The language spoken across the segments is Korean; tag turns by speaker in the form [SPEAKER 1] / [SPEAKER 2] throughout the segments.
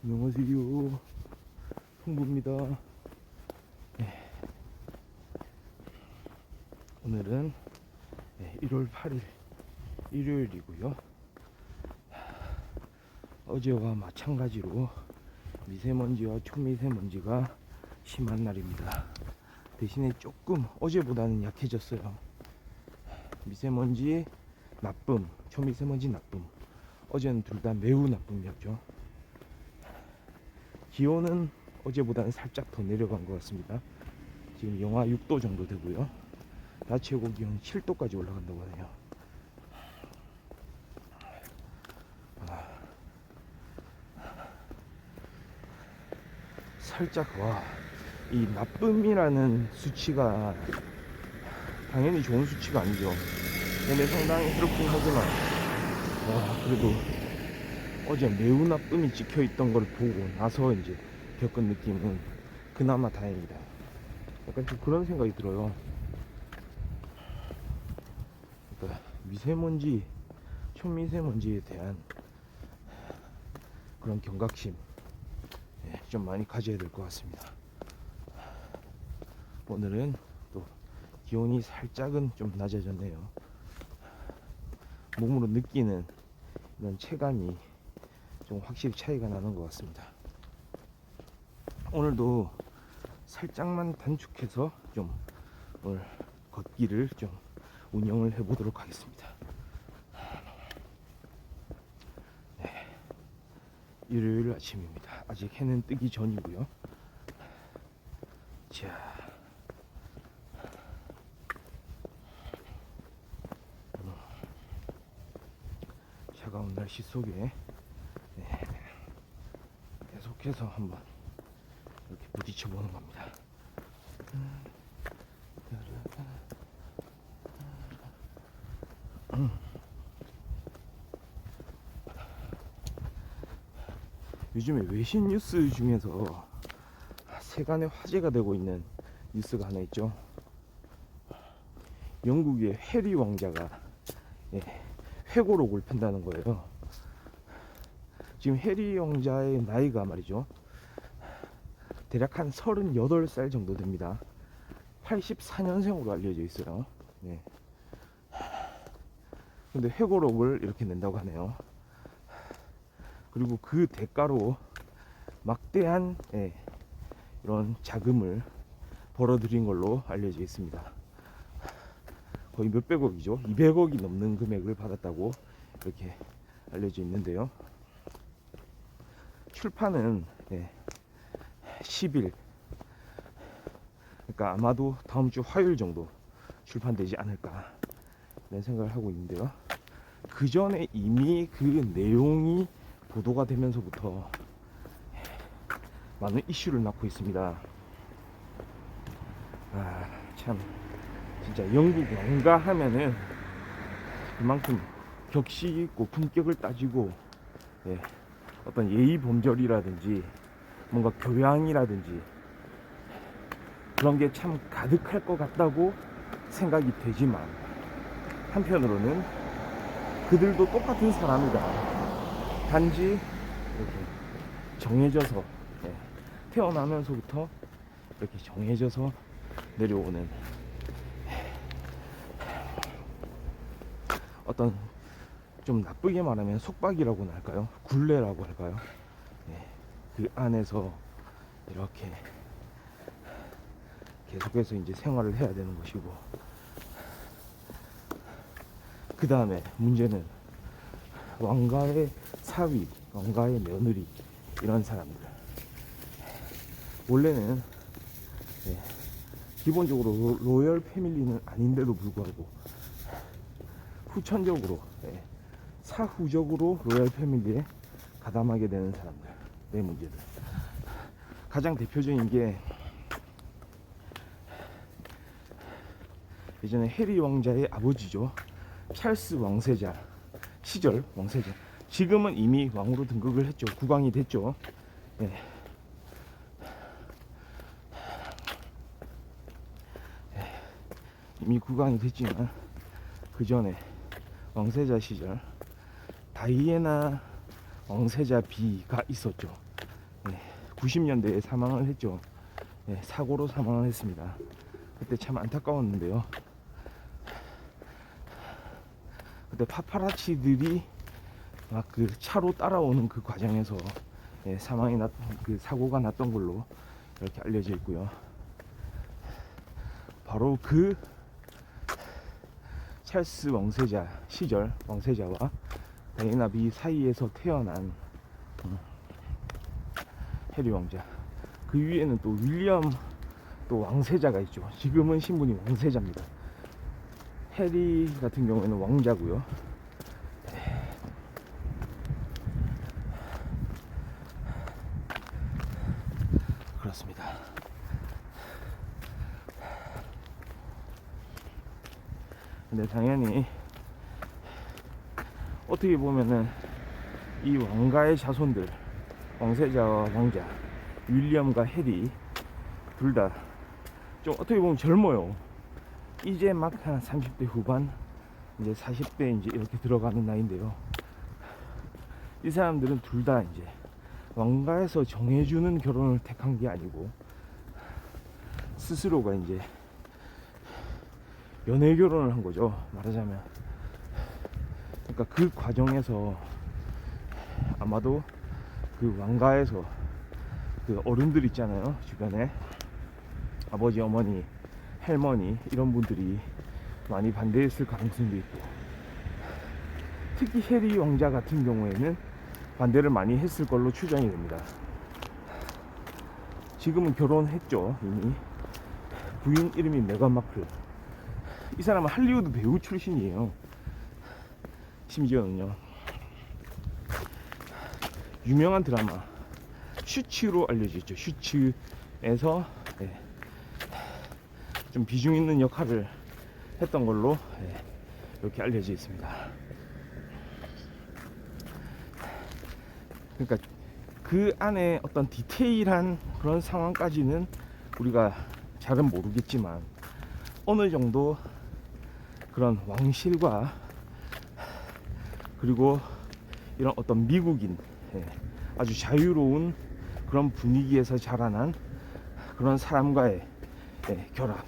[SPEAKER 1] 안녕하세요. 홍보입니다. 네. 오늘은 1월 8일 일요일이고요. 어제와 마찬가지로 미세먼지와 초미세먼지가 심한 날입니다. 대신에 조금 어제보다는 약해졌어요. 미세먼지 나쁨, 초미세먼지 나쁨. 어제는 둘 다 매우 나쁨이었죠. 기온은 어제보다는 살짝 더 내려간 것 같습니다. 지금 영하 6도 정도 되고요. 낮 최고 기온 7도까지 올라간다고 하네요. 살짝 이 나쁨이라는 수치가 당연히 좋은 수치가 아니죠. 근데 상당히 그렇긴 하지만 그래도 어제 매우 나쁨이 찍혀있던 걸 보고 나서 이제 겪은 느낌은 그나마 다행이다. 약간 좀 그런 생각이 들어요. 그러니까 미세먼지, 초미세먼지에 대한 그런 경각심 좀 많이 가져야 될 것 같습니다. 오늘은 또 기온이 살짝은 좀 낮아졌네요. 몸으로 느끼는 이런 체감이 좀 확실히 차이가 나는 것 같습니다. 오늘도 살짝만 단축해서 좀 오늘 걷기를 좀 운영을 해보도록 하겠습니다. 네, 일요일 아침입니다. 아직 해는 뜨기 전이고요. 자, 차가운 날씨 속에 계속해서 한번 이렇게 부딪혀 보는 겁니다. 요즘에 외신 뉴스 중에서 세간의 화제가 되고 있는 뉴스가 하나 있죠. 영국의 해리 왕자가 회고록을 편다는 거예요. 지금 해리 왕자의 나이가 말이죠, 대략 한 38살 정도 됩니다. 84년생으로 알려져 있어요. 네. 근데 회고록을 이렇게 낸다고 하네요. 그리고 그 대가로 막대한 이런 자금을 벌어들인 걸로 알려져 있습니다. 거의 몇백억이죠. 200억이 넘는 금액을 받았다고 이렇게 알려져 있는데요. 출판은 10일, 그러니까 아마도 다음 주 화요일 정도 출판되지 않을까 이런 생각을 하고 있는데요. 그 전에 이미 그 내용이 보도가 되면서부터 많은 이슈를 낳고 있습니다. 참 진짜 영국 왕가 하면은 그만큼 격식 있고 품격을 따지고 어떤 예의 범절이라든지 뭔가 교양이라든지 그런 게 참 가득할 것 같다고 생각이 되지만, 한편으로는 그들도 똑같은 사람이다. 단지 이렇게 정해져서 태어나면서부터 이렇게 정해져서 내려오는 어떤, 좀 나쁘게 말하면 속박이라고나 할까요? 굴레라고 할까요? 그 안에서 이렇게 계속해서 이제 생활을 해야 되는 것이고, 그 다음에 문제는 왕가의 사위, 왕가의 며느리, 이런 사람들. 원래는 기본적으로 로열 패밀리는 아닌데도 불구하고 후천적으로 사후적으로 로열 패밀리에 가담하게 되는 사람들의 문제들. 가장 대표적인 게 예전에 해리 왕자의 아버지죠. 찰스 왕세자 시절 왕세자. 지금은 이미 왕으로 등극을 했죠. 국왕이 됐죠. 이미 국왕이 됐지만 그 전에 왕세자 시절 다이애나 왕세자 비가 있었죠. 90년대에 사망을 했죠. 사고로 사망을 했습니다. 그때 참 안타까웠는데요. 그때 파파라치들이 막 그 차로 따라오는 그 과정에서 그 사고가 났던 걸로 이렇게 알려져 있고요. 바로 그 찰스 왕세자 시절 왕세자와 다이애나 비 사이에서 태어난 해리 왕자, 그 위에는 또 윌리엄 또 왕세자가 있죠. 지금은 신분이 왕세자입니다. 해리 같은 경우에는 왕자고요. 그렇습니다. 근데 당연히 어떻게 보면은 이 왕가의 자손들, 왕세자와 왕자, 윌리엄과 해리 둘 다 좀 어떻게 보면 젊어요. 이제 막 한 30대 후반, 이제 40대 이제 이렇게 들어가는 나이인데요. 이 사람들은 둘 다 이제 왕가에서 정해주는 결혼을 택한 게 아니고 스스로가 이제 연애 결혼을 한 거죠, 말하자면. 그러니까 그 과정에서 아마도 그 왕가에서 그 어른들 있잖아요, 주변에 아버지, 어머니, 할머니 이런 분들이 많이 반대했을 가능성도 있고, 특히 해리 왕자 같은 경우에는 반대를 많이 했을 걸로 추정이 됩니다. 지금은 결혼했죠, 이미. 부인 이름이 메건 마클. 이 사람은 할리우드 배우 출신이에요. 심지어는요, 유명한 드라마 슈츠로 알려져 있죠. 슈츠에서 좀 비중 있는 역할을 했던 걸로 이렇게 알려져 있습니다. 그러니까 그 안에 어떤 디테일한 그런 상황까지는 우리가 잘은 모르겠지만 어느 정도 그런 왕실과 그리고 이런 어떤 미국인, 아주 자유로운 그런 분위기에서 자라난 그런 사람과의 결합,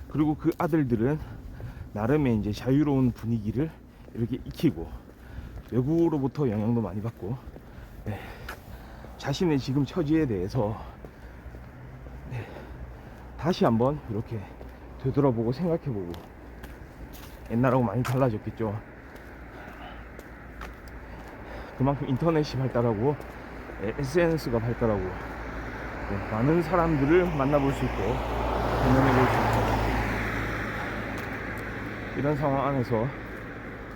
[SPEAKER 1] 그리고 그 아들들은 나름의 이제 자유로운 분위기를 이렇게 익히고 외국으로부터 영향도 많이 받고 자신의 지금 처지에 대해서 다시 한번 이렇게 되돌아보고 생각해보고, 옛날하고 많이 달라졌겠죠. 그만큼 인터넷이 발달하고 SNS가 발달하고 많은 사람들을 만나볼 수 있고 경험해볼 수 있고, 이런 상황 안에서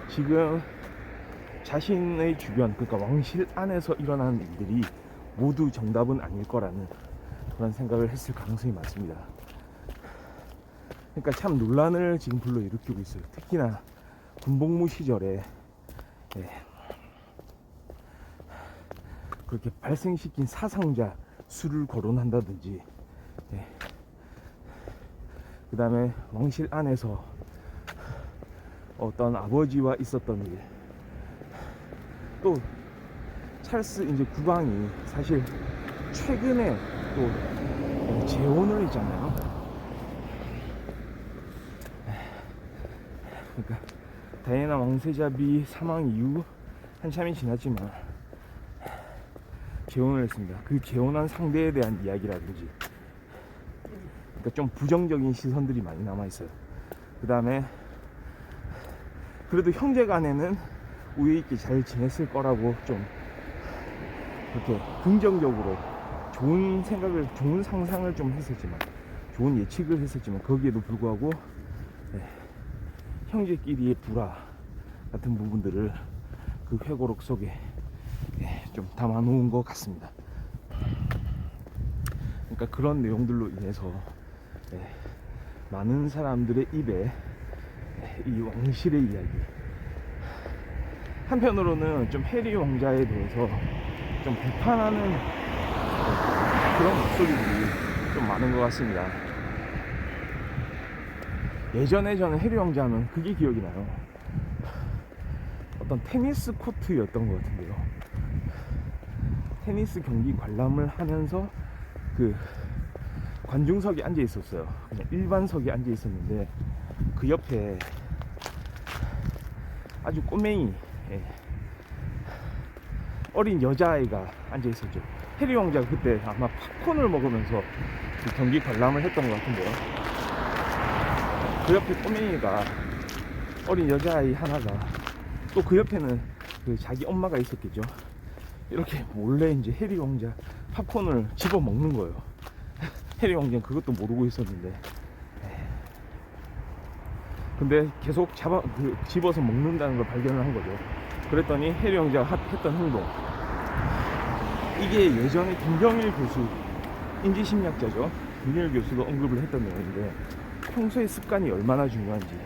[SPEAKER 1] 지금 자신의 주변, 그러니까 왕실 안에서 일어나는 일들이 모두 정답은 아닐 거라는 그런 생각을 했을 가능성이 많습니다. 그러니까 참 논란을 지금 불러일으키고 있어요. 특히나 군복무 시절에 그렇게 발생시킨 사상자 수를 거론한다든지, 그 다음에 왕실 안에서 어떤 아버지와 있었던 일, 또 찰스 이제 국왕이 사실 최근에 또 재혼을 했잖아요. 그러니까 다이애나 왕세자비 사망 이후 한참이 지났지만 재혼을 했습니다. 그 재혼한 상대에 대한 이야기라든지, 그러니까 좀 부정적인 시선들이 많이 남아있어요. 그 다음에 그래도 형제 간에는 우애 있게 잘 지냈을 거라고 좀 그렇게 긍정적으로 좋은 생각을, 좋은 상상을 좀 했었지만, 좋은 예측을 했었지만, 거기에도 불구하고 형제끼리의 불화 같은 부분들을 그 회고록 속에 좀 담아놓은 것 같습니다. 그러니까 그런 내용들로 인해서 많은 사람들의 입에 이 왕실의 이야기, 한편으로는 좀 해리 왕자에 대해서 좀 비판하는 그런 목소리들이 좀 많은 것 같습니다. 예전에 저는 해리 왕자 하면 그게 기억이 나요. 어떤 테니스 코트였던 것 같은데요. 테니스 경기 관람을 하면서 그 관중석에 앉아 있었어요. 그냥 일반석에 앉아 있었는데 그 옆에 아주 꼬맹이 어린 여자아이가 앉아 있었죠. 해리 왕자가 그때 아마 팝콘을 먹으면서 그 경기 관람을 했던 것 같은데요. 그 옆에 꼬맹이가 어린 여자아이 하나가 또 그 옆에는 그 자기 엄마가 있었겠죠. 이렇게 몰래 이제 해리 왕자 팝콘을 집어 먹는 거예요. 해리 왕자는 그것도 모르고 있었는데, 근데 계속 집어서 먹는다는 걸 발견을 한 거죠. 그랬더니 해리 왕자가 했던 행동, 이게 예전에 김경일 교수, 인지심리학자죠. 김경일 교수가 언급을 했던 내용인데, 평소에 습관이 얼마나 중요한지,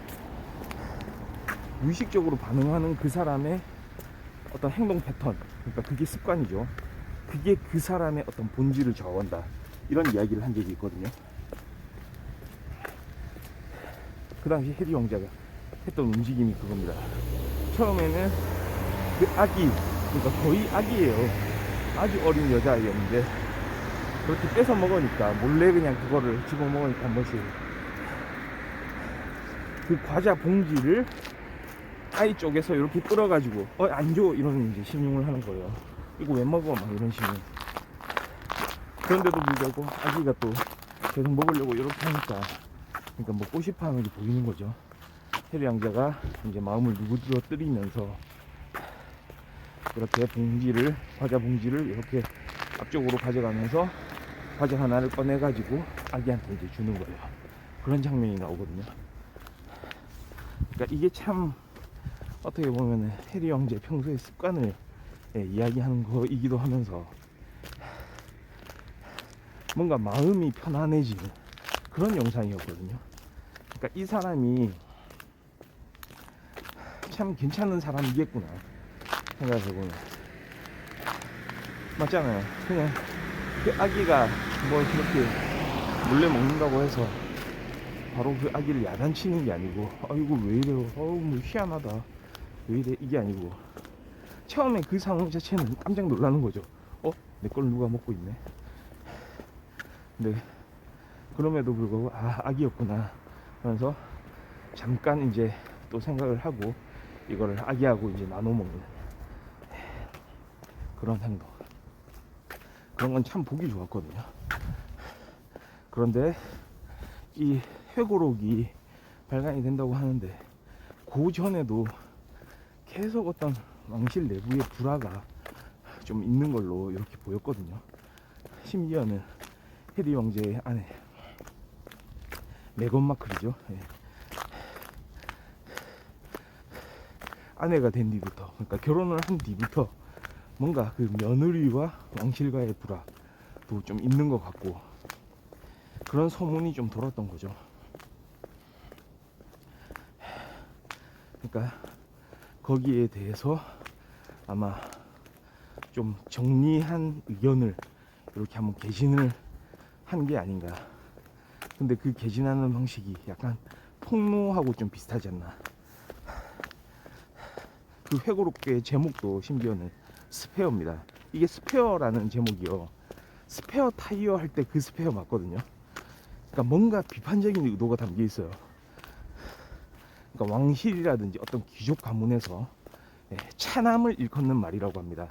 [SPEAKER 1] 무의식적으로 반응하는 그 사람의 어떤 행동 패턴, 그러니까 그게 습관이죠. 그게 그 사람의 어떤 본질을 좌우한다, 이런 이야기를 한 적이 있거든요. 그 당시 해리 왕자가 했던 움직임이 그겁니다. 처음에는 그 아기, 그러니까 거의 아기예요. 아주 어린 여자아이였는데 그렇게 뺏어 먹으니까, 몰래 그냥 그거를 집어 먹으니까 한 번씩 그 과자 봉지를 아이 쪽에서 이렇게 끌어가지고 안 줘, 이런 이제 신용을 하는 거예요. 이거 왜 먹어, 막 이런 식으로. 그런데도 불구하고 아기가 또 계속 먹으려고 이렇게 하니까, 그러니까 먹고 싶어 하는 게 보이는 거죠. 해리 왕자가 이제 마음을 누그러뜨리면서 이렇게 과자 봉지를 이렇게 앞쪽으로 가져가면서 과자 하나를 꺼내가지고 아기한테 이제 주는 거예요. 그런 장면이 나오거든요. 그러니까 이게 참 어떻게 보면 해리 왕자의 평소의 습관을 이야기하는 거이기도 하면서, 뭔가 마음이 편안해지는 그런 영상이었거든요. 그러니까 이 사람이 참 괜찮은 사람이겠구나 생각해보면, 맞잖아요. 그냥 그 아기가 뭐 그렇게 몰래 먹는다고 해서 바로 그 아기를 야단치는 게 아니고, 아이고 왜 이래요, 뭐 희한하다, 왜 이래, 이게 아니고, 처음에 그 상황 자체는 깜짝 놀라는 거죠. 내 걸 누가 먹고 있네. 근데 그럼에도 불구하고 아기였구나 하면서 잠깐 이제 또 생각을 하고 이거를 아기하고 이제 나눠 먹는 그런 행동, 그런 건 참 보기 좋았거든요. 그런데 이 회고록이 발간이 된다고 하는데, 그 전에도 계속 어떤 왕실 내부의 불화가 좀 있는 걸로 이렇게 보였거든요. 심지어는 해리 왕제의 아내 메건 마클이죠. 아내가 된 뒤부터, 그러니까 결혼을 한 뒤부터 뭔가 그 며느리와 왕실과의 불화도 좀 있는 것 같고, 그런 소문이 좀 돌았던 거죠. 그러니까 거기에 대해서 아마 좀 정리한 의견을 이렇게 한번 개진을 한 게 아닌가. 근데 그 개진하는 방식이 약간 폭로하고 좀 비슷하지 않나. 그 회고록의 제목도 심지어는 스페어입니다. 이게 스페어라는 제목이요, 스페어 타이어 할 때 그 스페어 맞거든요. 그러니까 뭔가 비판적인 의도가 담겨 있어요. 그러니까 왕실이라든지 어떤 귀족 가문에서 차남을 일컫는 말이라고 합니다.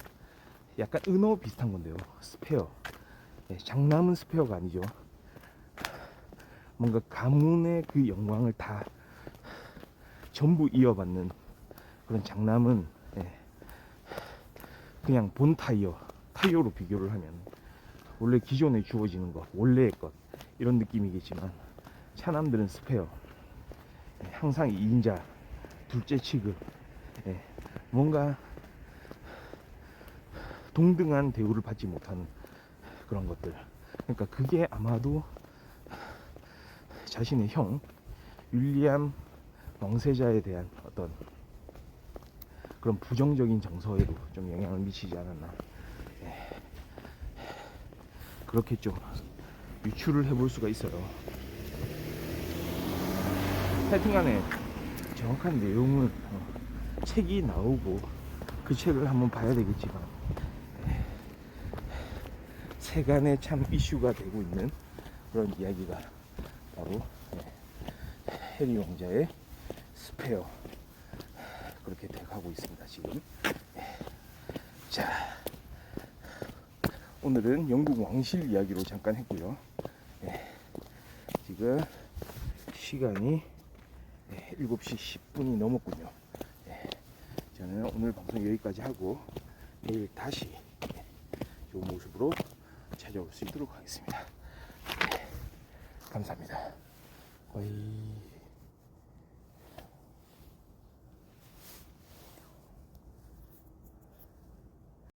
[SPEAKER 1] 약간 은어 비슷한 건데요, 스페어. 장남은 스페어가 아니죠. 뭔가 가문의 그 영광을 다 전부 이어받는 그런 장남은 그냥 본 타이어로 비교를 하면 원래 기존에 주어지는 것, 원래의 것, 이런 느낌이겠지만, 차남들은 스페어, 항상 2인자, 둘째 취급, 뭔가 동등한 대우를 받지 못하는 그런 것들. 그러니까 그게 아마도 자신의 형 윌리엄 왕세자에 대한 어떤 그런 부정적인 정서에도 좀 영향을 미치지 않았나, 그렇게 좀 유추를 해볼 수가 있어요. 하여튼간에 정확한 내용은 책이 나오고 그 책을 한번 봐야 되겠지만, 세간에 참 이슈가 되고 있는 그런 이야기가 바로 해리 왕자의 스페어 그렇게 돼가고 있습니다 지금. 자, 오늘은 영국 왕실 이야기로 잠깐 했고요. 지금 시간이 7시 10분이 넘었군요. 저는 오늘 방송 여기까지 하고 내일 다시 좋은 모습으로 찾아올 수 있도록 하겠습니다. 감사합니다. 거의